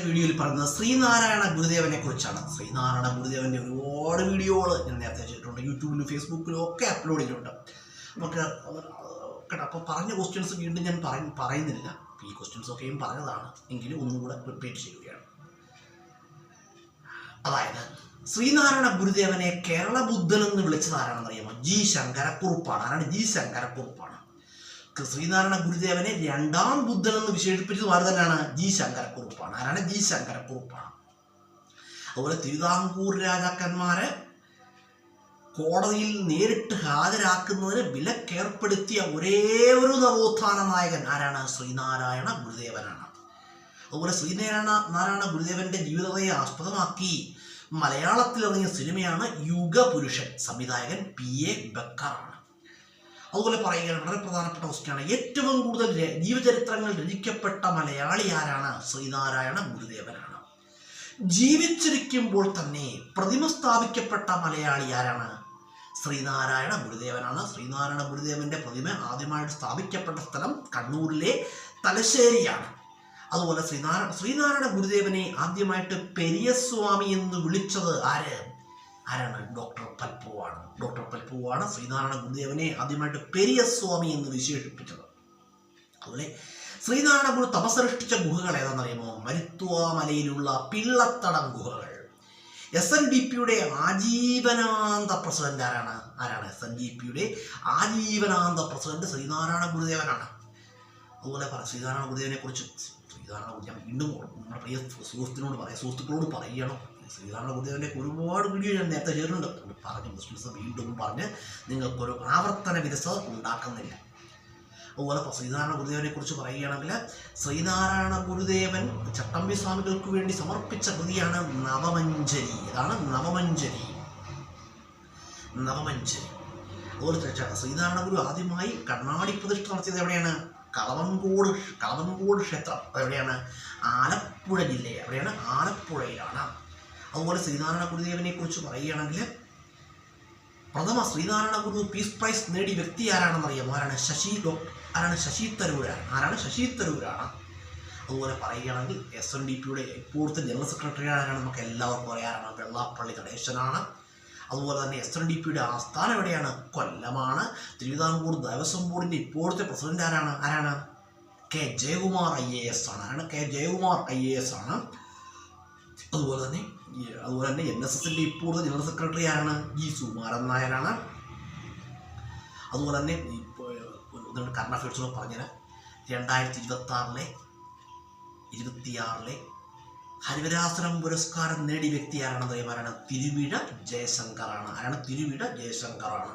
വീഡിയോയിൽ പറയുന്നത് ശ്രീനാരായണ ഗുരുദേവനെ കുറിച്ചാണ്. ശ്രീനാരായണ ഗുരുദേവൻ്റെ ഒരുപാട് വീഡിയോകൾ ഞാൻ നേരത്തെ ചെയ്തിട്ടുണ്ട്, യൂട്യൂബിലും ഫേസ്ബുക്കിലും ഒക്കെ അപ്ലോഡ് ചെയ്തിട്ടുണ്ട്. അപ്പോൾ പറഞ്ഞ ക്വസ്റ്റ്യൻസ് വീണ്ടും ഞാൻ പറയുന്നില്ല. ഈ ക്വസ്റ്റ്യൻസ് ഒക്കെയും പറഞ്ഞതാണ്, എങ്കിലും ഒന്നുകൂടെ റിപ്പീറ്റ് ചെയ്യുകയാണ്. അതായത് ശ്രീനാരായണ ഗുരുദേവനെ കേരള ബുദ്ധൻ എന്ന് വിളിച്ചത് ആരാണെന്ന് അറിയാമോ? ജി ശങ്കരക്കുറുപ്പാണ്. ആരാണ്? ജി ശങ്കരക്കുറുപ്പാണ്. ശ്രീനാരായണ ഗുരുദേവനെ രണ്ടാം ബുദ്ധൻ എന്ന് വിശേഷിപ്പിച്ചത് ആര് തന്നെയാണ്? ജി ശങ്കരക്കുറുപ്പാണ്. ആരാണ്? ജി ശങ്കരക്കുറുപ്പാണ്. അതുപോലെ തിരുവിതാംകൂർ രാജാക്കന്മാരെ കോടതിയിൽ നേരിട്ട് ഹാജരാക്കുന്നതിന് വിലക്കേർപ്പെടുത്തിയ ഒരേ ഒരു നവോത്ഥാന നായകൻ ആരാണ്? ശ്രീനാരായണ ഗുരുദേവനാണ്. അതുപോലെ ശ്രീനാരായണ ഗുരുദേവന്റെ ജീവിതത്തെ ആസ്പദമാക്കി മലയാളത്തിൽ ഇറങ്ങിയ സിനിമയാണ് യുഗപുരുഷൻ. സംവിധായകൻ PA ബക്കറാണ്. അതുപോലെ പറയുകയാണ്, വളരെ പ്രധാനപ്പെട്ട ക്വസ്റ്റ്യനാണ്, ഏറ്റവും കൂടുതൽ ജീവചരിത്രങ്ങൾ രചിക്കപ്പെട്ട മലയാളി ആരാണ്? ശ്രീനാരായണ ഗുരുദേവനാണ്. ജീവിച്ചിരിക്കുമ്പോൾ തന്നെ പ്രതിമ സ്ഥാപിക്കപ്പെട്ട മലയാളി ആരാണ്? ശ്രീനാരായണ ഗുരുദേവനാണ്. ശ്രീനാരായണ ഗുരുദേവന്റെ പ്രതിമ ആദ്യമായിട്ട് സ്ഥാപിക്കപ്പെട്ട സ്ഥലം കണ്ണൂരിലെ തലശ്ശേരിയാണ്. അതുപോലെ ശ്രീനാരായണ ഗുരുദേവനെ ആദ്യമായിട്ട് പെരിയസ്വാമി എന്ന് വിളിച്ചത് ആരാണ്? ഡോക്ടർ പൽപ്പുവാണ്. ഡോക്ടർ പൽപ്പുവാണ് ശ്രീനാരായണ ഗുരുദേവനെ ആദ്യമായിട്ട് പെരിയസ്വാമി എന്ന് വിശേഷിപ്പിച്ചത്. അതുപോലെ ശ്രീനാരായണ ഗുരു തപസ്സനുഷ്ഠിച്ച ഗുഹകൾ ഏതാണെന്നറിയാമോ? മരുത്വ മലയിലുള്ള പിള്ളത്തടം ഗുഹകൾ. SNDPയുടെ ആജീവനാന്ത പ്രസിഡന്റ് ആരാണ്? SNDPയുടെ ആജീവനാന്ത പ്രസിഡന്റ് ശ്രീനാരായണ ഗുരുദേവനാണ്. അതുപോലെ ശ്രീനാരായണ ഗുരുദേവനെ കുറിച്ച് ഞാൻ വീണ്ടും നമ്മുടെ പ്രിയ സുഹൃത്തുക്കളോട് പറയണം. ശ്രീനാരായണ ഗുരുദേവൻ്റെ ഒരുപാട് വീഡിയോ ഞാൻ നേരത്തെ ചെയ്തിട്ടുണ്ട്. പറഞ്ഞ ക്വസ്റ്റ്യൻസ് വീണ്ടും പറഞ്ഞ് നിങ്ങൾക്കൊരു ആവർത്തന വിരസത ഉണ്ടാക്കുന്നില്ല. അതുപോലെ ശ്രീനാരായണ ഗുരുദേവനെ കുറിച്ച് പറയുകയാണെങ്കിൽ, ശ്രീനാരായണ ഗുരുദേവൻ ചട്ടമ്പി സ്വാമികൾക്ക് വേണ്ടി സമർപ്പിച്ച കൃതിയാണ് നവമഞ്ജരി. ഇതാണ് നവമഞ്ജരി. അതുപോലെ ശ്രീനാരായണ ഗുരു ആദ്യമായി കണ്ണാടി പ്രതിഷ്ഠ നടത്തിയത് എവിടെയാണ്? കളവൻകോട് ക്ഷേത്രം. എവിടെയാണ്? ആലപ്പുഴ ജില്ലയിൽ. എവിടെയാണ്? ആലപ്പുഴയിലാണ്. അതുപോലെ ശ്രീനാരായണ ഗുരുദേവനെ കുറിച്ച് പറയുകയാണെങ്കിൽ, പ്രഥമ ശ്രീനാരായണ ഗുരു പീസ് പ്രൈസ് നേടിയ വ്യക്തി ആരാണെന്നറിയാമോ? ശശി തരൂരാണ്. അതുപോലെ പറയുകയാണെങ്കിൽ SNDPയുടെ ഇപ്പോഴത്തെ ജനറൽ സെക്രട്ടറി ആരാണ്? നമുക്ക് എല്ലാവർക്കും അറിയാറാണ്. വെള്ളാപ്പള്ളി നടേശനാണ്. അതുപോലെ തന്നെ SNDPയുടെ ആസ്ഥാനം എവിടെയാണ്? കൊല്ലമാണ്. തിരുവിതാംകൂർ ദേവസ്വം ബോർഡിൻ്റെ ഇപ്പോഴത്തെ പ്രസിഡന്റ് ആരാണ്? K. ജയകുമാർ IAS ആണ്. K. ജയകുമാർ IAS ആണ്. അതുപോലെ തന്നെ NSSന്റെ ഇപ്പോഴത്തെ ജനറൽ സെക്രട്ടറി ആരാണ്? G. സുകുമാരൻ നായരാണ്. അതുപോലെ തന്നെ കറണ്ട് അഫയേഴ്സിലൂടെ പറഞ്ഞുതരാം. 2026 ഹരിവരാസനം പുരസ്കാരം നേടിയ വ്യക്തി ആരാണ്? തിരുവിഴ ജയശങ്കറാണ്. തിരുവിഴ ജയശങ്കറാണ്.